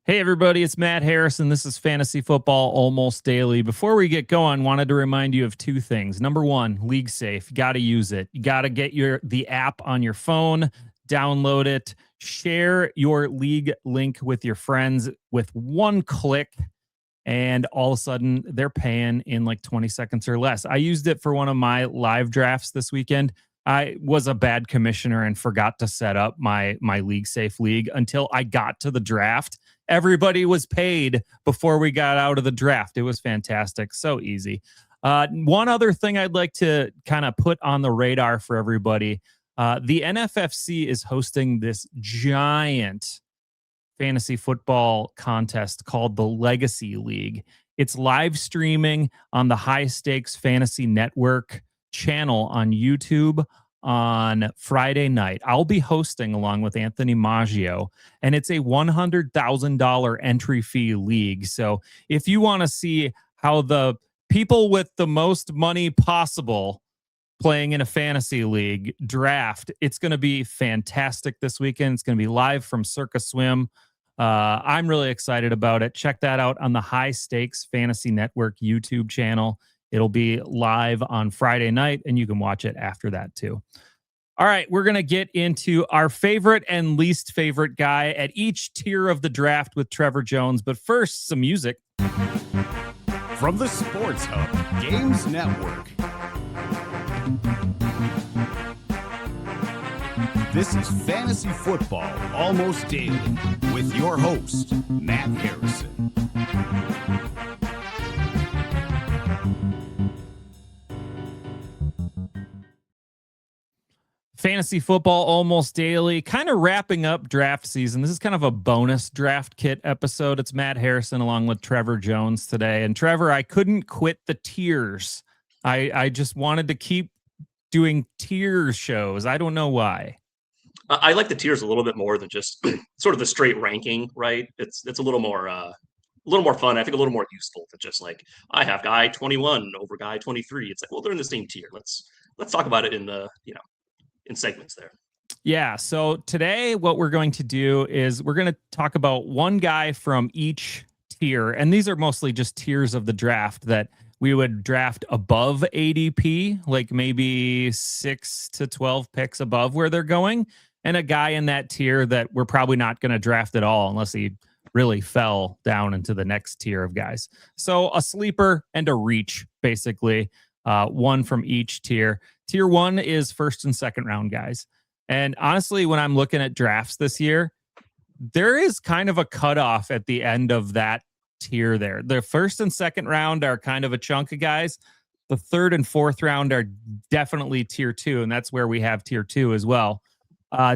Hey everybody, it's Matt Harrison. This is Fantasy Football Almost Daily. Before we get going, wanted to remind you of two things. Number one, League Safe. You got to use it. You got to get the app on your phone, download it, share your league link with your friends with one click, and all of a sudden they're paying in like 20 seconds or less. I used it for one of my live drafts this weekend. I was a bad commissioner and forgot to set up my League Safe league until I got to the draft. Everybody was paid before we got out of the draft. It was fantastic. So easy. One other thing I'd like to kind of put on the radar for everybody. The NFFC is hosting this giant fantasy football contest called the Legacy League. It's live streaming on the High Stakes Fantasy Network channel on YouTube on Friday night. I'll be hosting along with Anthony Maggio, and it's a $100,000 entry fee league. So if you want to see how the people with the most money possible playing in a fantasy league draft, it's going to be fantastic this weekend. It's going to be live from Circa Swim. I'm really excited about it. Check that out on the High Stakes Fantasy Network YouTube channel. It'll be live on Friday night, and you can watch it after that too. All right, we're going to get into our favorite and least favorite guy at each tier of the draft with Trevor Jones. But first, some music. From the Sports Hub Games Network. This is Fantasy Football Almost Daily with your host, Matt Harrison. Fantasy Football Almost Daily, kind of wrapping up draft season. This is kind of a bonus draft kit episode. It's Matt Harrison along with Trevor Jones today. And Trevor, I couldn't quit the tiers. I just wanted to keep doing tier shows. I don't know why. I like the tiers a little bit more than just sort of the straight ranking, right? It's a little more fun. I think a little more useful than just like I have guy 21 over guy 23. It's like, well, they're in the same tier. Let's talk about it in the in segments there. Yeah. So today, what we're going to do is we're going to talk about one guy from each tier. And these are mostly just tiers of the draft that we would draft above ADP, like maybe 6 to 12 picks above where they're going. And a guy in that tier that we're probably not going to draft at all unless he really fell down into the next tier of guys. So a sleeper and a reach, basically, one from each tier. Tier one is first and second round guys. And honestly, when I'm looking at drafts this year, there is kind of a cutoff at the end of that tier there. The first and second round are kind of a chunk of guys. The third and fourth round are definitely tier two, and that's where we have tier two as well.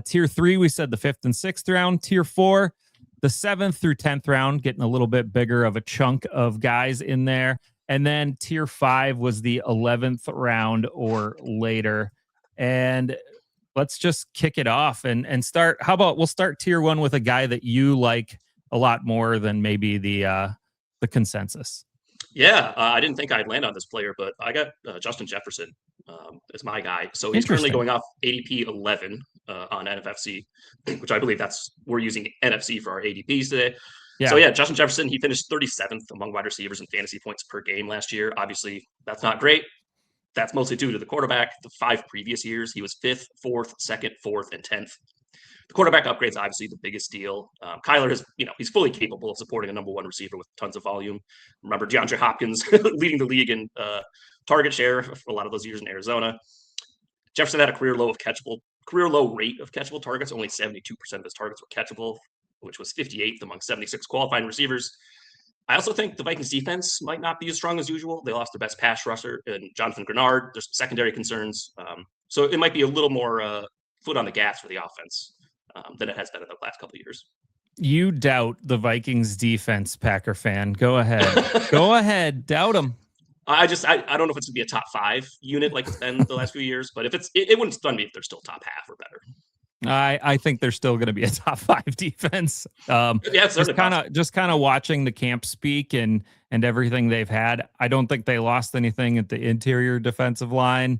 Tier three, we said the fifth and sixth round. Tier four, the 7th through 10th round, getting a little bit bigger of a chunk of guys in there. And then tier 5 was the 11th round or later. And let's just kick it off and start. How about we'll start tier 1 with a guy that you like a lot more than maybe the consensus. Yeah, I didn't think I'd land on this player, but I got Justin Jefferson as my guy. So he's currently going off ADP 11 on NFFC, which I believe we're using NFC for our ADPs today. Yeah. So yeah, Justin Jefferson, he finished 37th among wide receivers in fantasy points per game last year. Obviously, that's not great. That's mostly due to the quarterback. The 5 previous years, he was 5th, 4th, 2nd, 4th, and 10th. The quarterback upgrade is obviously the biggest deal. Kyler is, he's fully capable of supporting a number one receiver with tons of volume. Remember DeAndre Hopkins leading the league in target share for a lot of those years in Arizona. Jefferson had a career low rate of catchable targets. Only 72% of his targets were catchable, which was 58th among 76 qualifying receivers. I also think the Vikings defense might not be as strong as usual. They lost their best pass rusher in Jonathan Grenard. There's some secondary concerns. So it might be a little more foot on the gas for the offense than it has been in the last couple of years. You doubt the Vikings defense, Packer fan. Go ahead. Go ahead. Doubt them. I don't know if it's going to be a top 5 unit like it's been the last few years, but if it wouldn't stun me if they're still top half or better. I think they're still going to be a top 5 defense. Yeah, just kind of watching the camp speak and everything they've had. I don't think they lost anything at the interior defensive line.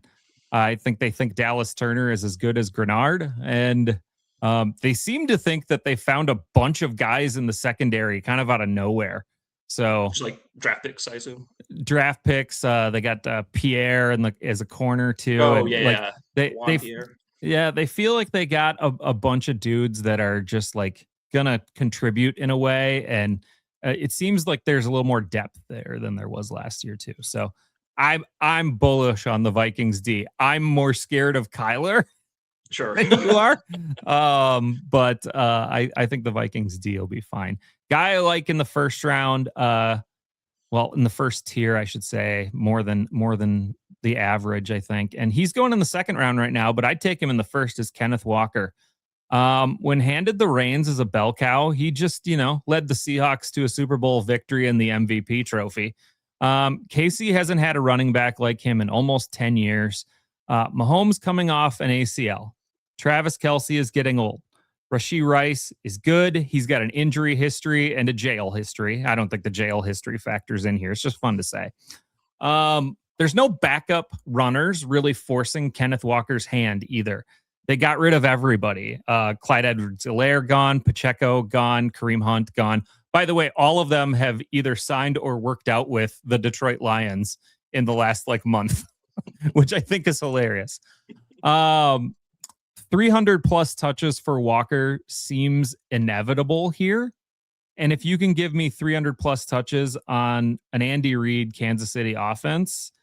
I think they think Dallas Turner is as good as Grenard, and They seem to think that they found a bunch of guys in the secondary kind of out of nowhere. So Just like draft picks, I assume. draft picks, they got Pierre as a corner too, Oh and yeah, like yeah. they Juan Pierre. yeah, they feel like they got a bunch of dudes that are just like gonna contribute in a way, and it seems like there's a little more depth there than there was last year too. So I'm bullish on the Vikings D. I'm more scared of Kyler Sure. than you are, but I think the Vikings D will be fine. Guy I like in the first round, well, in the first tier, I should say, more than the average, I think. And he's going in the second round right now, but I'd take him in the first as Kenneth Walker. When handed the reins as a bell cow, he just, led the Seahawks to a Super Bowl victory and the MVP trophy. Casey hasn't had a running back like him in almost 10 years. Mahomes coming off an ACL. Travis Kelce is getting old. Rashee Rice is good. He's got an injury history and a jail history. I don't think the jail history factors in here. It's just fun to say. There's no backup runners really forcing Kenneth Walker's hand either. They got rid of everybody. Clyde Edwards-Helaire gone, Pacheco gone, Kareem Hunt gone. By the way, all of them have either signed or worked out with the Detroit Lions in the last month, which I think is hilarious. 300 plus touches for Walker seems inevitable here. And if you can give me 300 plus touches on an Andy Reid Kansas City offense,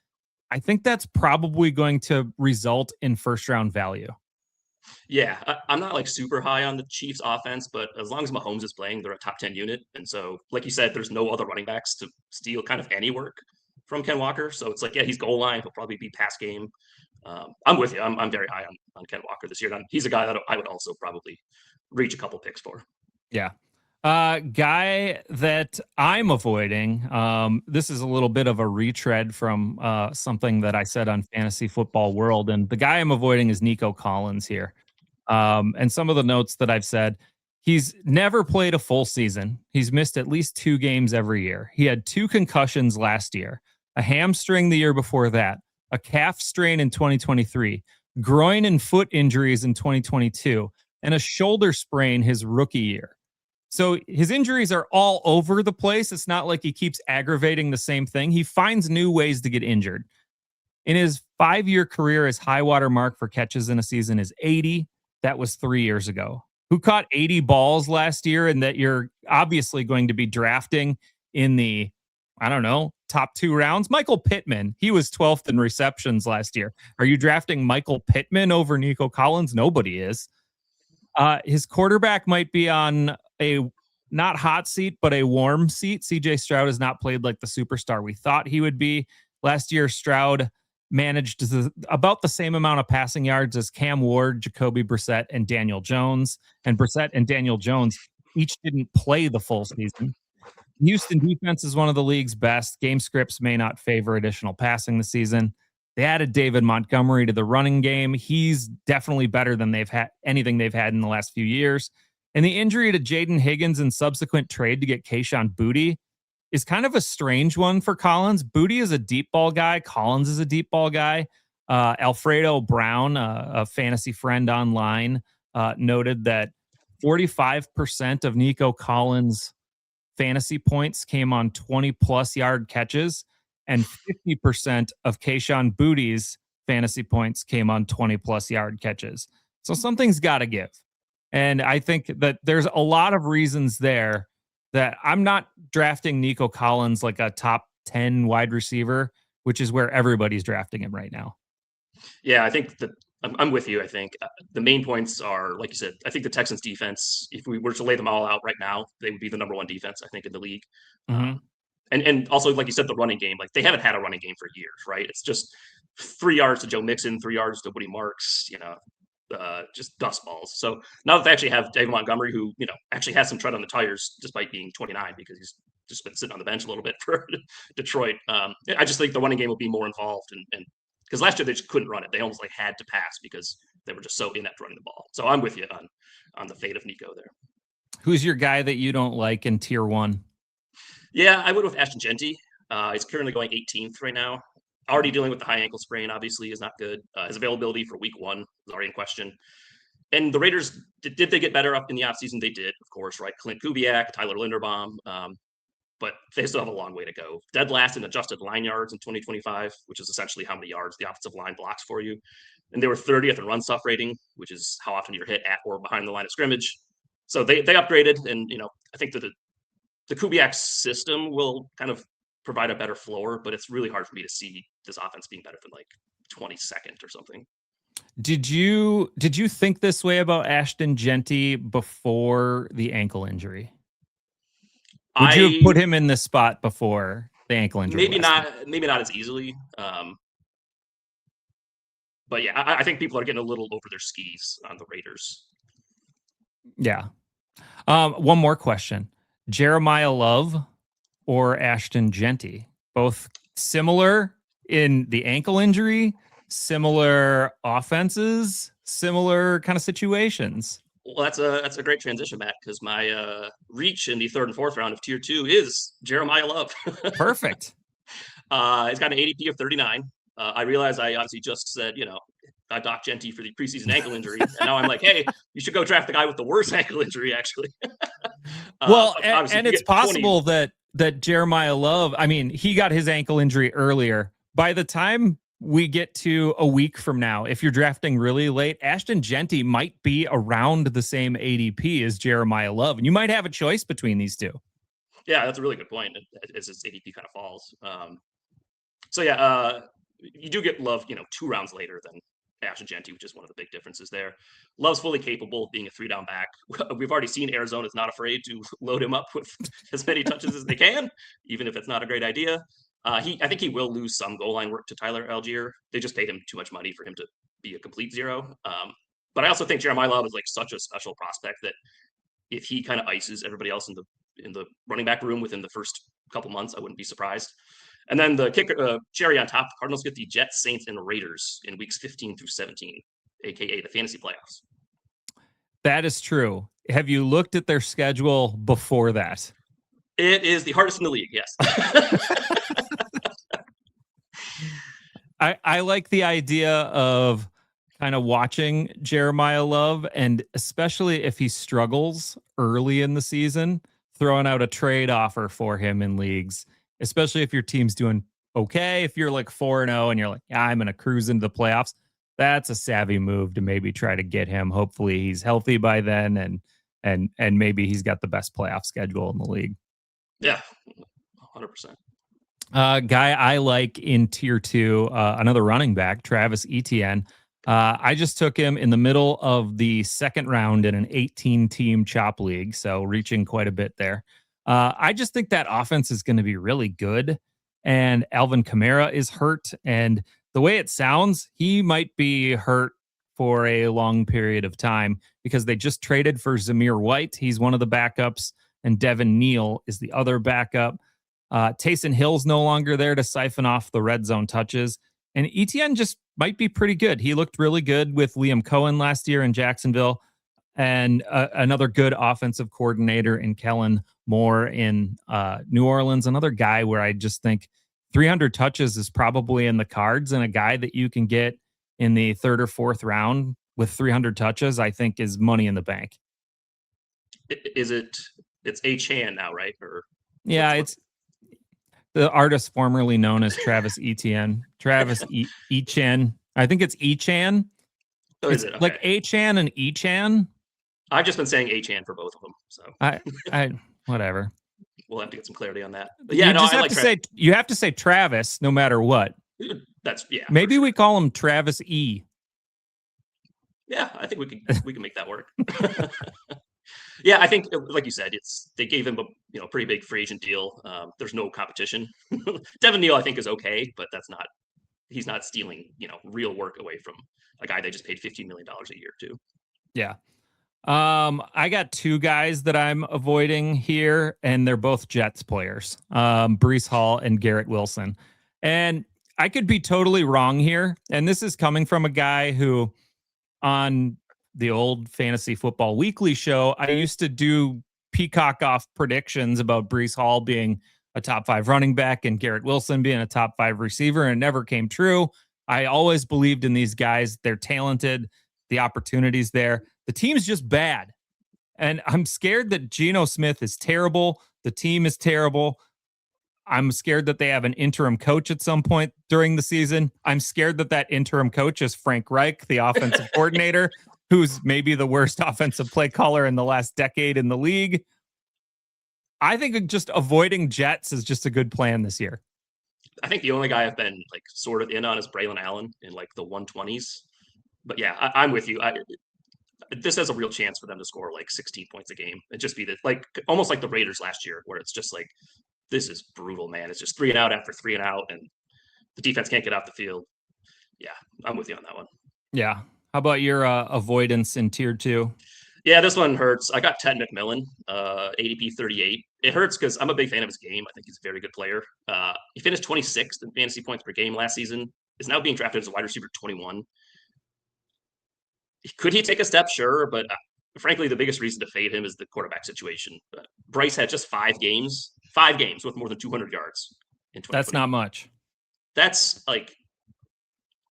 I think that's probably going to result in first round value. Yeah, I'm not super high on the Chiefs offense, but as long as Mahomes is playing, they're a top 10 unit. And so, like you said, there's no other running backs to steal kind of any work from Ken Walker. So it's yeah, he's goal line. He'll probably be pass game. I'm with you. I'm very high on Ken Walker this year. And he's a guy that I would also probably reach a couple picks for. Yeah. Guy that I'm avoiding. This is a little bit of a retread from something that I said on Fantasy Football World. And the guy I'm avoiding is Nico Collins here. And some of the notes that I've said, he's never played a full season. He's missed at least 2 games every year. He had 2 concussions last year, a hamstring the year before that, a calf strain in 2023, groin and foot injuries in 2022, and a shoulder sprain his rookie year. So his injuries are all over the place. It's not like he keeps aggravating the same thing. He finds new ways to get injured. In his 5-year career, his high water mark for catches in a season is 80. That was 3 years ago. Who caught 80 balls last year and that you're obviously going to be drafting in the, I don't know, top 2 rounds? Michael Pittman. He was 12th in receptions last year. Are you drafting Michael Pittman over Nico Collins? Nobody is. His quarterback might be on a not hot seat, but a warm seat. CJ Stroud has not played like the superstar we thought he would be. Last year, Stroud managed about the same amount of passing yards as Cam Ward, Jacoby Brissett, and Daniel Jones. And Brissett and Daniel Jones each didn't play the full season. Houston defense is one of the league's best. Game scripts may not favor additional passing this season. They added David Montgomery to the running game. He's definitely better than anything they've had in the last few years. And the injury to Jaden Higgins and subsequent trade to get Kayshon Boutte is kind of a strange one for Collins. Boutte is a deep ball guy. Collins is a deep ball guy. Alfredo Brown, a fantasy friend online, noted that 45% of Nico Collins' fantasy points came on 20-plus yard catches, and 50% of Kayshon Boutte's fantasy points came on 20-plus yard catches. So something's got to give. And I think that there's a lot of reasons there that I'm not drafting Nico Collins like a top 10 wide receiver, which is where everybody's drafting him right now. Yeah, I think that I'm with you. I think the main points are, like you said, I think the Texans defense, if we were to lay them all out right now, they would be the number 1 defense, I think, in the league. Mm-hmm. And also, like you said, the running game, they haven't had a running game for years, right? It's just 3 yards to Joe Mixon, 3 yards to Woody Marks, just dust balls. So now that they actually have David Montgomery, who, actually has some tread on the tires despite being 29 because he's just been sitting on the bench a little bit for Detroit. I just think the running game will be more involved. And because last year they just couldn't run it. They almost had to pass because they were just so inept running the ball. So I'm with you on the fate of Nico there. Who's your guy that you don't like in tier 1? Yeah, I would with Ashton Genty. He's currently going 18th right now. Already dealing with the high ankle sprain, obviously, is not good. His availability for week 1 is already in question. And the Raiders, did they get better up in the offseason? They did, of course, right? Clint Kubiak, Tyler Linderbaum, but they still have a long way to go. Dead last in adjusted line yards in 2025, which is essentially how many yards the offensive line blocks for you. And they were 30th in run stuff rating, which is how often you're hit at or behind the line of scrimmage. So they upgraded, and I think that the Kubiak system will kind of provide a better floor, but it's really hard for me to see this offense being better than like 22nd or something. Did you think this way about Ashton Genty before the ankle injury? Would you have put him in this spot before the ankle injury? Maybe not as easily. But yeah, I think people are getting a little over their skis on the Raiders. Yeah. One more question. Jeremiah Love or Ashton Genty? Both similar in the ankle injury, similar offenses, similar kind of situations. Well, that's a great transition, Matt, because my reach in the 3rd and 4th round of Tier 2 is Jeremiah Love. Perfect. He's got an ADP of 39. I realize I obviously just said, I docked Genty for the preseason ankle injury, and now I'm like, hey, you should go draft the guy with the worst ankle injury, actually. Well, and it's possible that Jeremiah Love, I mean, he got his ankle injury earlier. By the time we get to a week from now, if you're drafting really late, Ashton Genty might be around the same ADP as Jeremiah Love, and you might have a choice between these two. Yeah, that's a really good point, as his ADP kind of falls. So yeah, you do get Love, 2 rounds later than Ashton Genty, which is one of the big differences there. Love's fully capable of being a 3-down back. We've already seen Arizona's not afraid to load him up with as many touches as they can, even if it's not a great idea. I think he will lose some goal line work to Tyler Algier. They just paid him too much money for him to be a complete zero. But I also think Jeremiah Love is like such a special prospect that if he kind of ices everybody else in the running back room within the first couple months, I wouldn't be surprised. And then the kicker, cherry on top, Cardinals get the Jets, Saints, and Raiders in weeks 15 through 17, aka the fantasy playoffs. That is true. Have you looked at their schedule before that? It is the hardest in the league, yes. I like the idea of kind of watching Jeremiah Love, and especially if he struggles early in the season, throwing out a trade offer for him in leagues, especially if your team's doing okay. If you're like 4-0 and you're like, I'm going to cruise into the playoffs, that's a savvy move to maybe try to get him. Hopefully he's healthy by then, and maybe he's got the best playoff schedule in the league. Yeah, 100%. Guy I like in Tier 2, another running back, Travis Etienne. I just took him in the middle of the 2nd round in an 18-team chop league, so reaching quite a bit there. I just think that offense is going to be really good, and Alvin Kamara is hurt, and the way it sounds, he might be hurt for a long period of time because they just traded for Zamir White. He's one of the backups, and Devin Neal is the other backup. Taysom Hill's no longer there to siphon off the red zone touches, and Etienne just might be pretty good. He looked really good with Liam Cohen last year in Jacksonville, and another good offensive coordinator in Kellen Moore in New Orleans. Another guy where I just think 300 touches is probably in the cards, and a guy that you can get in the 3rd or 4th round with 300 touches, I think is money in the bank. Is it? It's Achane now, right? Or yeah, it's the artist formerly known as Travis Etienne. Travis Etienne. I think it's Echan. Oh, is it? Okay. Like Achan and Echan. I've just been saying Achan for both of them. So I whatever. We'll have to get some clarity on that. But yeah, you have to say Travis no matter what. That's Maybe we call him Travis E. Yeah, I think we can make that work. Yeah, I think, like you said, they gave him a pretty big free agent deal. There's no competition. Devin Neal, I think, is okay, but he's not stealing real work away from a guy they just paid $15 million a year to. Yeah. I got 2 guys that I'm avoiding here, and they're both Jets players, Breece Hall and Garrett Wilson. And I could be totally wrong here. And this is coming from a guy who on the old Fantasy Football Weekly show, I used to do peacock off predictions about Breece Hall being a top 5 running back and Garrett Wilson being a top 5 receiver, and it never came true. I always believed in these guys. They're talented. The opportunity's there. The team's just bad. And I'm scared that Geno Smith is terrible. The team is terrible. I'm scared that they have an interim coach at some point during the season. I'm scared that that interim coach is Frank Reich, the offensive coordinator, who's maybe the worst offensive play caller in the last decade in the league. I think just avoiding Jets is just a good plan this year. I think the only guy I've been like sort of in on is Braylon Allen in like the 120s. But yeah, I'm with you. This has a real chance for them to score like 16 points a game and just be like almost like the Raiders last year, where it's just like, this is brutal, man. It's just 3 and out after 3 and out, and the defense can't get off the field. Yeah, I'm with you on that one. Yeah. How about your avoidance in tier 2? Yeah, this one hurts. I got Ted McMillan, ADP 38. It hurts because I'm a big fan of his game. I think he's a very good player. He finished 26th in fantasy points per game last season. Is now being drafted as a wide receiver 21. Could he take a step? Sure, but frankly, the biggest reason to fade him is the quarterback situation. Bryce had just 5 games with more than 200 yards in 2020. That's not much. That's like,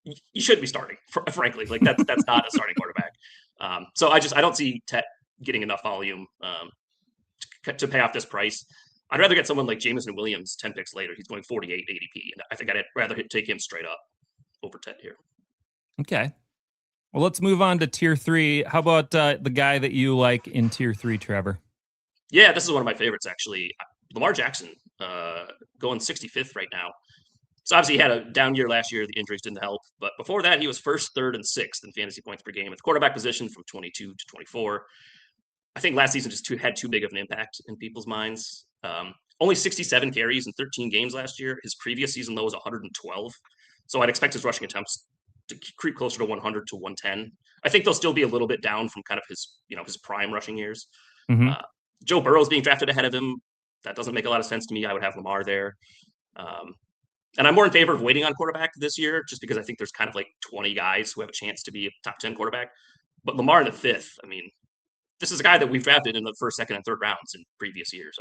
you shouldn't be starting, frankly. Like that's not a starting quarterback. So I don't see Tet getting enough volume to pay off this price. I'd rather get someone like Jameson Williams 10 picks later. He's going 48 ADP, and I think I'd rather take him straight up over Tet here. Okay. Well, let's move on to tier 3. How about the guy that you like in tier 3, Trevor? Yeah, this is one of my favorites, actually. Lamar Jackson, going 65th right now. So obviously he had a down year last year. The injuries didn't help. But before that, he was 1st, 3rd, and 6th in fantasy points per game at the quarterback position from 22 to 24. I think last season just had too big of an impact in people's minds. Only 67 carries in 13 games last year. His previous season low was 112. So I'd expect his rushing attempts to creep closer to 100 to 110. I think they'll still be a little bit down from kind of his prime rushing years. Mm-hmm. Joe Burrow's being drafted ahead of him. That doesn't make a lot of sense to me. I would have Lamar there. And I'm more in favor of waiting on quarterback this year, just because I think there's kind of like 20 guys who have a chance to be a top 10 quarterback. But Lamar in the 5th, I mean, this is a guy that we've drafted in the 1st, 2nd, and 3rd rounds in previous years.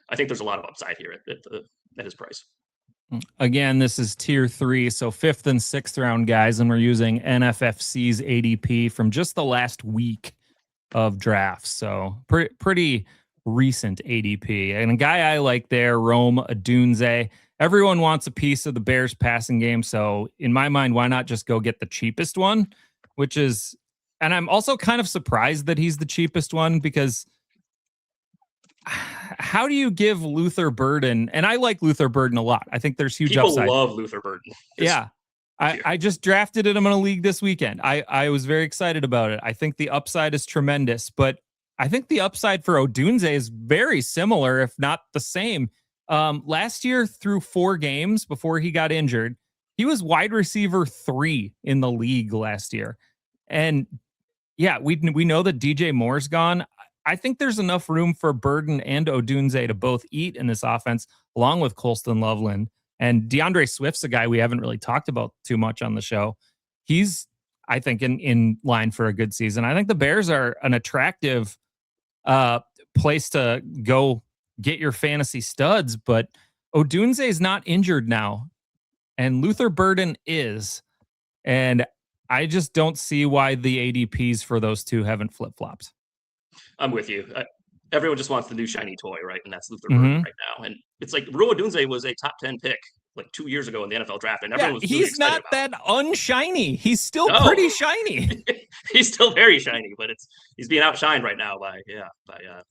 I think there's a lot of upside here at his price. Again, this is tier 3, so 5th and 6th round guys, and we're using NFFC's ADP from just the last week of drafts. So pretty recent ADP. And a guy I like there, Rome Odunze. Everyone wants a piece of the Bears passing game. So in my mind, why not just go get the cheapest one, which is, and I'm also kind of surprised that he's the cheapest one, because how do you give Luther Burden? And I like Luther Burden a lot. I think there's huge upside. People love Luther Burden. Yeah. I just drafted him in a league this weekend. I was very excited about it. I think the upside is tremendous, but I think the upside for Odunze is very similar, if not the same. Last year, through 4 games before he got injured, he was wide receiver 3 in the league last year. And yeah, we know that DJ Moore's gone. I think there's enough room for Burden and Odunze to both eat in this offense, along with Colston Loveland. And DeAndre Swift's a guy we haven't really talked about too much on the show. He's, I think, in line for a good season. I think the Bears are an attractive place to go get your fantasy studs, but Odunze is not injured now, and Luther Burden is. And I just don't see why the ADPs for those two haven't flip-flopped. I'm with you. Everyone just wants the new shiny toy, right? And that's Luther Burden right now. And it's like Rue Odunze was a top 10 pick like 2 years ago in the NFL draft, and everyone was really he's not that unshiny. He's still pretty shiny. He's still very shiny, but he's being outshined right now by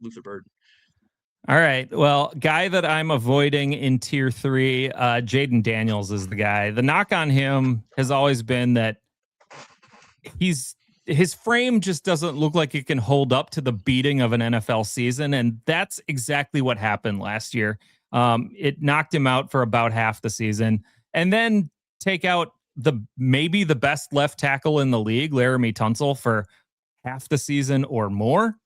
Luther Burden. All right. Well, guy that I'm avoiding in tier 3, Jaden Daniels is the guy. The knock on him has always been that his frame just doesn't look like it can hold up to the beating of an NFL season. And that's exactly what happened last year. It knocked him out for about half the season, and then take out maybe the best left tackle in the league, Laramie Tunsil, for half the season or more.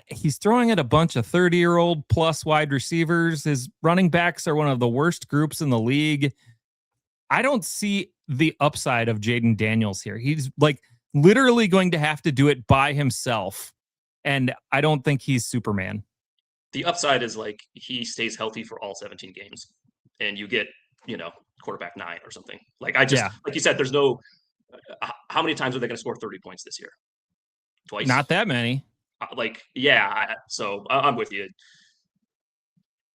He's throwing at a bunch of 30-year-old plus wide receivers. His running backs are one of the worst groups in the league. I don't see the upside of Jaden Daniels here. He's like literally going to have to do it by himself. And I don't think he's Superman. The upside is like he stays healthy for all 17 games and you get, quarterback 9 or something. Like like you said, there's no How many times are they going to score 30 points this year? Twice? Not that many. So I'm with you.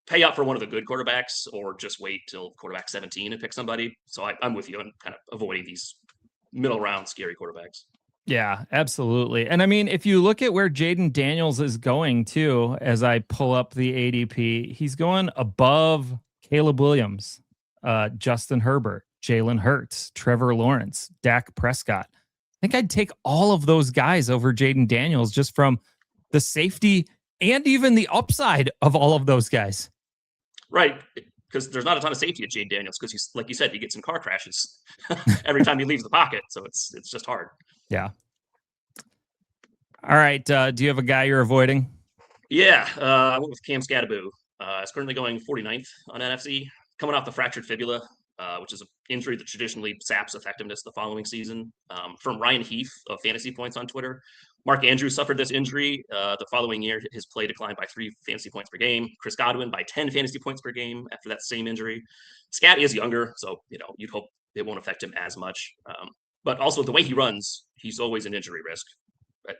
Pay up for one of the good quarterbacks or just wait till quarterback 17 and pick somebody. So I'm with you on kind of avoiding these middle round scary quarterbacks. Yeah, absolutely. And I mean, if you look at where Jaden Daniels is going too, as I pull up the ADP, he's going above Caleb Williams, Justin Herbert, Jalen Hurts, Trevor Lawrence, Dak Prescott. I think I'd take all of those guys over Jaden Daniels just from the safety and even the upside of all of those guys. Right. Because there's not a ton of safety at Jaden Daniels because he's, like you said, he gets in car crashes every time he leaves the pocket. So it's just hard. Yeah. All right. Do you have a guy you're avoiding? Yeah. I went with Cam Scattaboo. It's currently going 49th on NFC, coming off the fractured fibula, which is an injury that traditionally saps effectiveness the following season. From Ryan Heath of Fantasy Points on Twitter, Mark Andrews suffered this injury. The following year, his play declined by 3 fantasy points per game. Chris Godwin by 10 fantasy points per game after that same injury. Scat is younger, so you'd hope it won't affect him as much. But also the way he runs, he's always an injury risk. But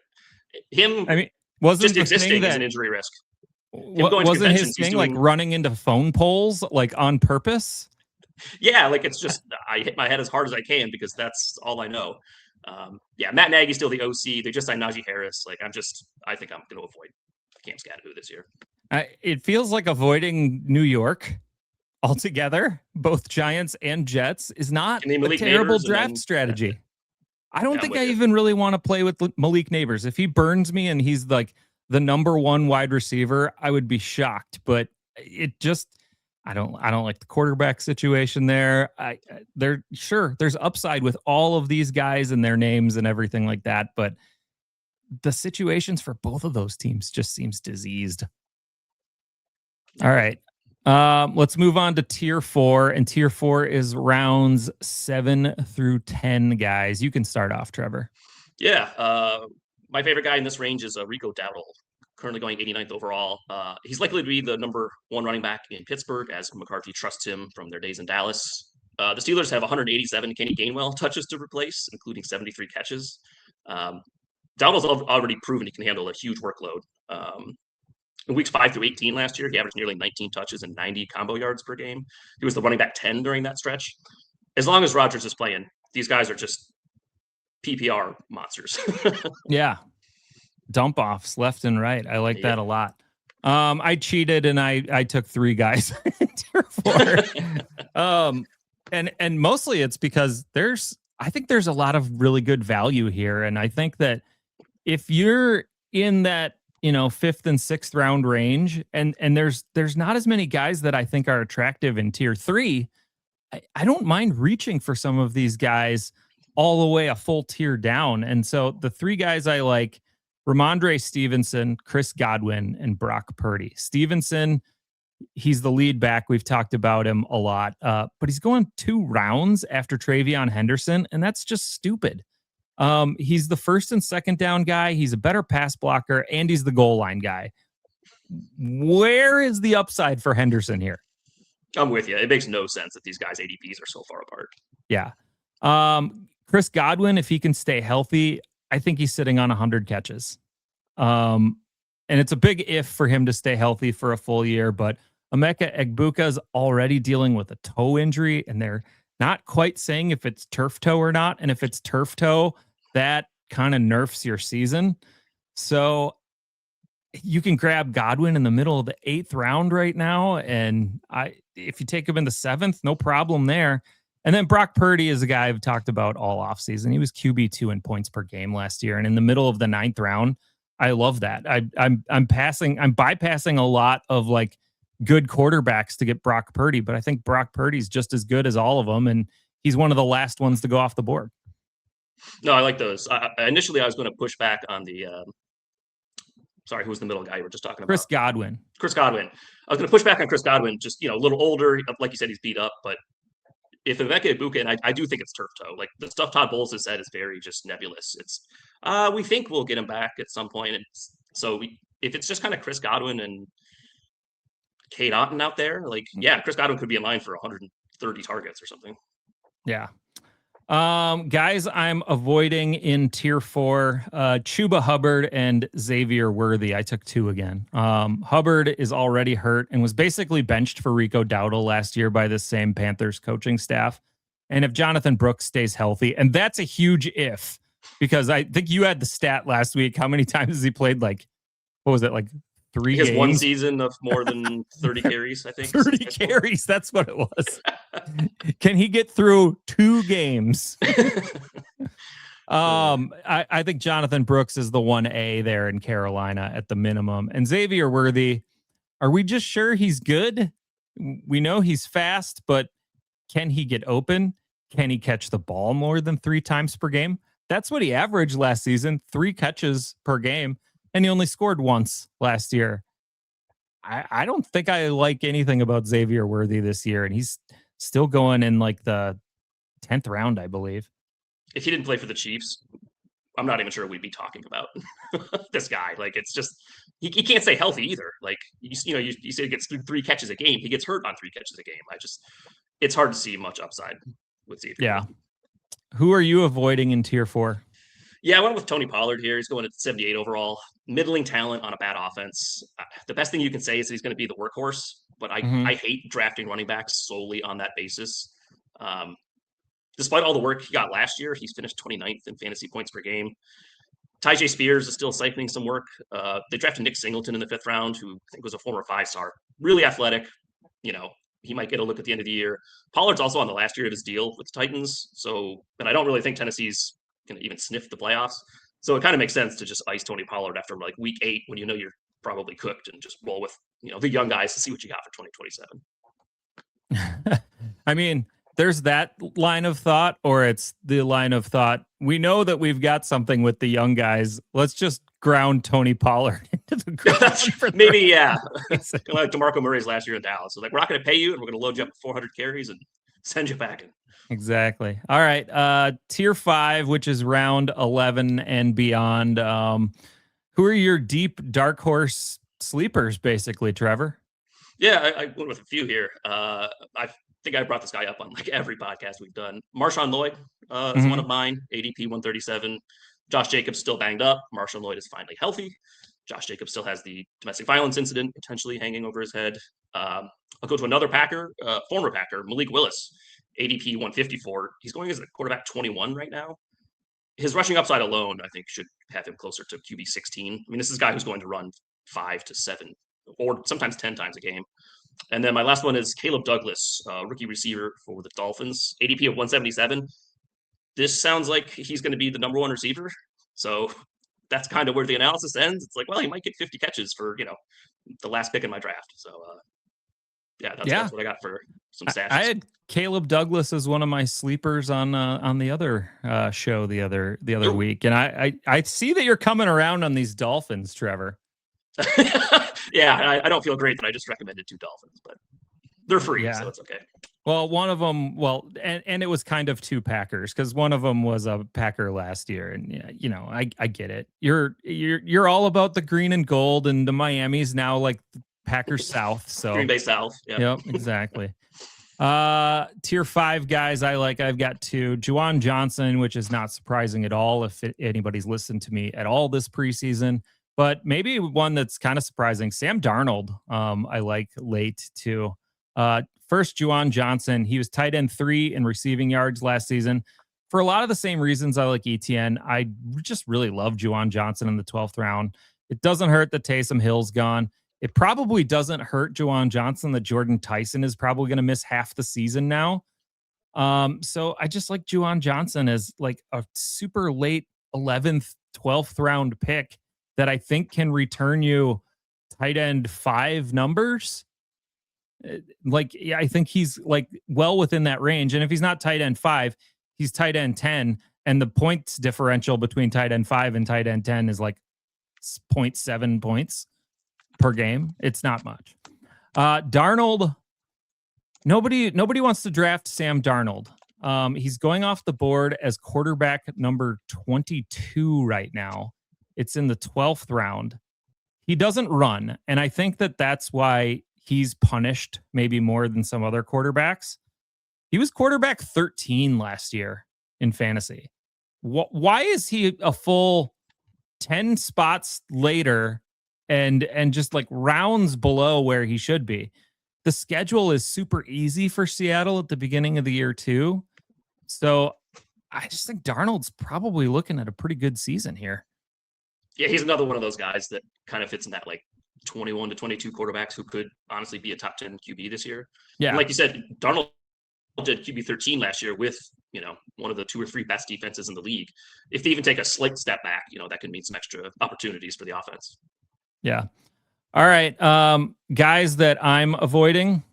wasn't just existing as an injury risk. Wasn't his thing like running into phone poles like on purpose? Yeah, like it's just I hit my head as hard as I can because that's all I know. Matt Nagy's still the OC. They just signed Najee Harris. Like I think I'm going to avoid Cam Scattaboo this year. It feels like avoiding New York altogether, both Giants and Jets, is not a terrible draft strategy. I don't think I even really want to play with Malik Neighbors. If he burns me and he's like the number 1 wide receiver, I would be shocked. But it just, I don't like the quarterback situation there. There's upside with all of these guys and their names and everything like that. But the situations for both of those teams just seems diseased. All right. Let's move on to tier 4, and tier 4 is rounds 7 through 10 guys. You can start off, Trevor. Yeah. My favorite guy in this range is Rico Dowdle, currently going 89th overall. He's likely to be the number 1 running back in Pittsburgh as McCarthy trusts him from their days in Dallas. The Steelers have 187 Kenny Gainwell touches to replace, including 73 catches. Dowdle's already proven he can handle a huge workload. In weeks 5 through 18 last year, he averaged nearly 19 touches and 90 combo yards per game. He was the running back 10 during that stretch. As long as Rodgers is playing, these guys are just PPR monsters. Yeah. Dump offs left and right. I like that a lot. I cheated and I took 3 guys in tier 4. And mostly it's because I think there's a lot of really good value here. And I think that if you're in that, 5th and 6th round range, and there's not as many guys that I think are attractive in tier 3, I don't mind reaching for some of these guys all the way a full tier down. And so the 3 guys I like: Ramondre Stevenson, Chris Godwin, and Brock Purdy. Stevenson, he's the lead back. We've talked about him a lot, but he's going 2 rounds after Travion Henderson, and that's just stupid. He's the 1st and 2nd down guy. He's a better pass blocker, and he's the goal line guy. Where is the upside for Henderson here? I'm with you. It makes no sense that these guys' ADPs are so far apart. Yeah. Chris Godwin, if he can stay healthy, I think he's sitting on 100 catches. And it's a big if for him to stay healthy for a full year, but Emeka Egbuka's already dealing with a toe injury, and they're not quite saying if it's turf toe or not. And if it's turf toe, that kind of nerfs your season. So you can grab Godwin in the middle of the 8th round right now. And if you take him in the 7th, no problem there. And then Brock Purdy is a guy I've talked about all offseason. He was QB2 in points per game last year. And in the middle of the 9th round, I love that. I'm bypassing a lot of like good quarterbacks to get Brock Purdy, but I think Brock Purdy's just as good as all of them, and he's one of the last ones to go off the board. No, I like those. Initially, I was going to push back on the sorry, who's the middle guy you were just talking about? Chris Godwin. I was going to push back on Chris Godwin, just, a little older. Like you said, he's beat up, but if Emeka Egbuka, and I do think it's turf toe, like the stuff Todd Bowles has said is very just nebulous. It's, we think we'll get him back at some point. And if it's just kind of Chris Godwin and Cade Otton out there, Chris Godwin could be in line for 130 targets or something. Yeah. Guys, I'm avoiding in tier 4, Chuba Hubbard and Xavier Worthy. I took 2 again. Hubbard is already hurt and was basically benched for Rico Dowdle last year by the same Panthers coaching staff. And if Jonathan Brooks stays healthy, and that's a huge if, because I think you had the stat last week. How many times has he played? Like, what was it? Like 3 games? One season of more than 30 carries, I think. 30 carries. That's what it was. Can he get through 2 games? I think Jonathan Brooks is the 1A there in Carolina at the minimum. And Xavier Worthy, are we just sure he's good? We know he's fast, but can he get open? Can he catch the ball more than 3 times per game? That's what he averaged last season, 3 catches per game, and he only scored once last year. I don't think I like anything about Xavier Worthy this year, and he's still going in like the 10th round, I believe. If he didn't play for the Chiefs, I'm not even sure we'd be talking about this guy. Like, it's just he can't stay healthy either. Like, you say he gets 3 catches a game, he gets hurt on 3 catches a game. It's hard to see much upside with Xavier. Yeah. Who are you avoiding in tier 4? Yeah, I went with Tony Pollard here. He's going at 78 overall. Middling talent on a bad offense. The best thing you can say is he's going to be the workhorse, but I hate drafting running backs solely on that basis. Despite all the work he got last year, he's finished 29th in fantasy points per game. Tyjae Spears is still siphoning some work. They drafted Nick Singleton in the 5th round, who I think was a former 5-star. Really athletic. He might get a look at the end of the year. Pollard's also on the last year of his deal with the Titans. And I don't really think Tennessee's going to even sniff the playoffs. So it kind of makes sense to just ice Tony Pollard after like week 8 when you're probably cooked, and just roll with the young guys to see what you got for 2027. I mean, there's that line of thought, or it's the line of thought, we know that we've got something with the young guys. Let's just ground Tony Pollard into the ground. Maybe, yeah. Like DeMarco Murray's last year in Dallas. So like, we're not going to pay you, and we're going to load you up with 400 carries and send you back in. Exactly. All right. Tier 5, which is round 11 and beyond. Who are your deep dark horse sleepers, basically, Trevor? Yeah, I went with a few here. I think I brought this guy up on like every podcast we've done. Marshawn Lloyd is one of mine. ADP 137. Josh Jacobs still banged up. Marshawn Lloyd is finally healthy. Josh Jacobs still has the domestic violence incident potentially hanging over his head. I'll go to another Packer, former Packer, Malik Willis. ADP 154. He's going as a quarterback 21 right now. His rushing upside alone, I think, should have him closer to QB 16. I mean, this is a guy who's going to run 5 to 7 or sometimes 10 times a game. And then my last one is Caleb Douglas, rookie receiver for the Dolphins, ADP of 177. This sounds like he's going to be the number 1 receiver. So that's kind of where the analysis ends. It's like, well, he might get 50 catches for, the last pick in my draft. So, that's what I got for some stats. I had Caleb Douglas as one of my sleepers on the other show the other week, and I see that you're coming around on these Dolphins, Trevor. Yeah, I don't feel great that I just recommended 2 Dolphins, but they're free, so it's okay. Well, one of them, and it was kind of 2 Packers, because one of them was a Packer last year, and I get it. You're all about the green and gold, and the Miami's now like Packers South, so Green Bay South. Yep, exactly. Tier 5 guys I've got 2. Juwan Johnson, which is not surprising at all if anybody's listened to me at all this preseason, but maybe one that's kind of surprising. Sam Darnold, I like late too. First, Juwan Johnson, he was tight end 3 in receiving yards last season. For a lot of the same reasons I like ETN, I just really love Juwan Johnson in the 12th round. It doesn't hurt that Taysom Hill's gone. It probably doesn't hurt Juwan Johnson that Jordan Tyson is probably going to miss half the season now. So I just like Juwan Johnson as like a super late 11th, 12th round pick that I think can return you tight end 5 numbers. I think he's like well within that range. And if he's not tight end 5, he's tight end 10. And the points differential between tight end 5 and tight end 10 is like 0.7 points per game. It's not much. Darnold, nobody wants to draft Sam Darnold. He's going off the board as quarterback number 22 right now. It's in the 12th round. He doesn't run, and I think that's why he's punished maybe more than some other quarterbacks. He was quarterback 13 last year in fantasy. Why is he a full 10 spots later and just like rounds below where he should be? The schedule is super easy for Seattle at the beginning of the year too. So I just think Darnold's probably looking at a pretty good season here. Yeah, he's another one of those guys that kind of fits in that like 21 to 22 quarterbacks who could honestly be a top 10 QB this year. Yeah. And like you said, Darnold did QB 13 last year with, one of the 2 or 3 best defenses in the league. If they even take a slight step back, that could mean some extra opportunities for the offense. Yeah. All right. Guys that I'm avoiding,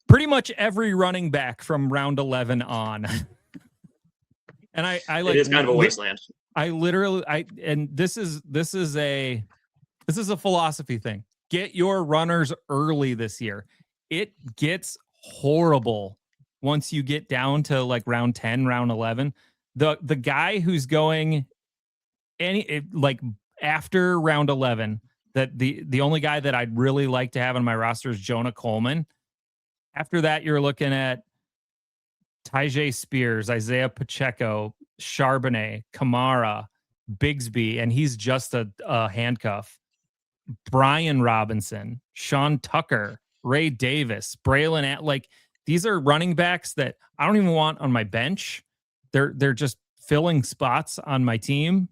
pretty much every running back from round 11 on. And I like, it is kind of a wasteland. This is a philosophy thing. Get your runners early this year. It gets horrible once you get down to like round 10, round 11. The guy who's going after round 11, that the only guy that I'd really like to have on my roster is Jonah Coleman. After that, you're looking at Tyjae Spears, Isaiah Pacheco, Charbonnet, Kamara, Bigsby, and he's just a handcuff. Brian Robinson, Sean Tucker, Ray Davis, Braylon, these are running backs that I don't even want on my bench. They're just filling spots on my team.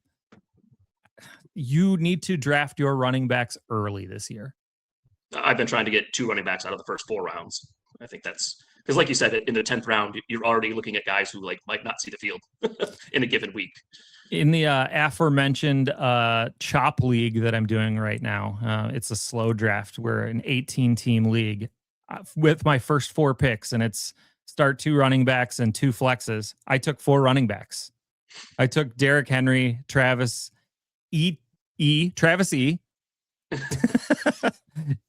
You need to draft your running backs early this year. I've been trying to get 2 running backs out of the first 4 rounds. I think that's because, like you said, in the 10th round, you're already looking at guys who might not see the field in a given week. In the aforementioned chop league that I'm doing right now, it's a slow draft. We're an 18-team league with my first 4 picks, and it's start 2 running backs and 2 flexes. I took 4 running backs. I took Derrick Henry, Travis E,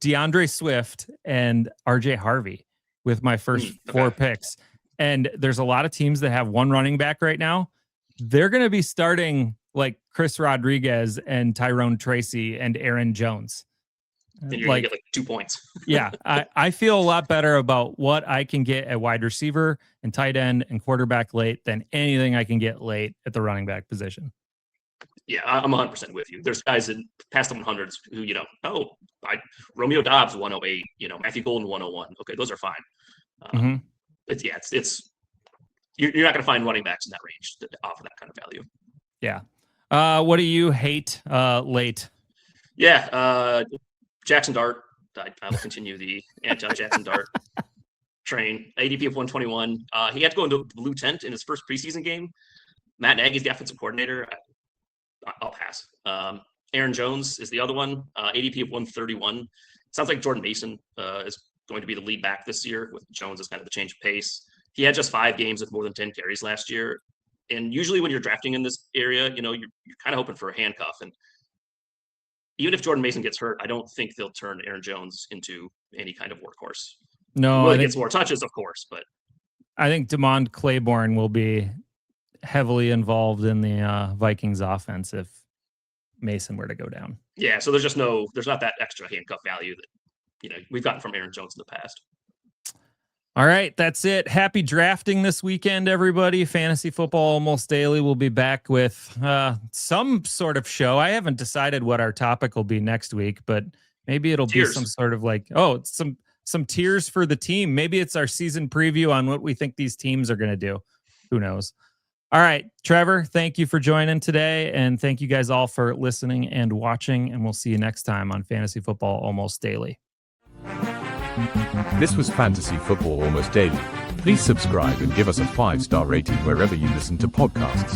DeAndre Swift, and RJ Harvey with my first 4 picks. And there's a lot of teams that have 1 running back right now. They're going to be starting like Chris Rodriguez and Tyrone Tracy and Aaron Jones. Then you're going to get 2 points. Yeah. I feel a lot better about what I can get at wide receiver and tight end and quarterback late than anything I can get late at the running back position. Yeah, I'm 100% with you. There's guys in past the 100s who, Romeo Dobbs 108, Matthew Golden 101. Okay, those are fine. It's you're not going to find running backs in that range to offer that kind of value. Yeah. What do you hate late? Yeah, Jackson Dart. I will continue the anti-Jackson Dart train. ADP of 121. He had to go into the blue tent in his first preseason game. Matt Nagy's the offensive coordinator. I'll pass. Aaron Jones is the other one. ADP of 131. Sounds like Jordan Mason is going to be the lead back this year, with Jones as kind of the change of pace. He had just 5 games with more than 10 carries last year. And usually when you're drafting in this area, you're kind of hoping for a handcuff. And even if Jordan Mason gets hurt, I don't think they'll turn Aaron Jones into any kind of workhorse. No, he gets more touches, of course, but I think DeMond Claiborne will be heavily involved in the Vikings offense if Mason were to go down. Yeah, so there's not that extra handcuff value that we've gotten from Aaron Jones in the past. All right, that's it. Happy drafting this weekend, everybody. Fantasy Football Almost Daily will be back with some sort of show. I haven't decided what our topic will be next week, but maybe it'll be some sort of some tiers for the team. Maybe it's our season preview on what we think these teams are going to do. Who knows? All right, Trevor, thank you for joining today, and thank you guys all for listening and watching, and we'll see you next time on Fantasy Football Almost Daily. This was Fantasy Football Almost Daily. Please subscribe and give us a 5-star rating wherever you listen to podcasts.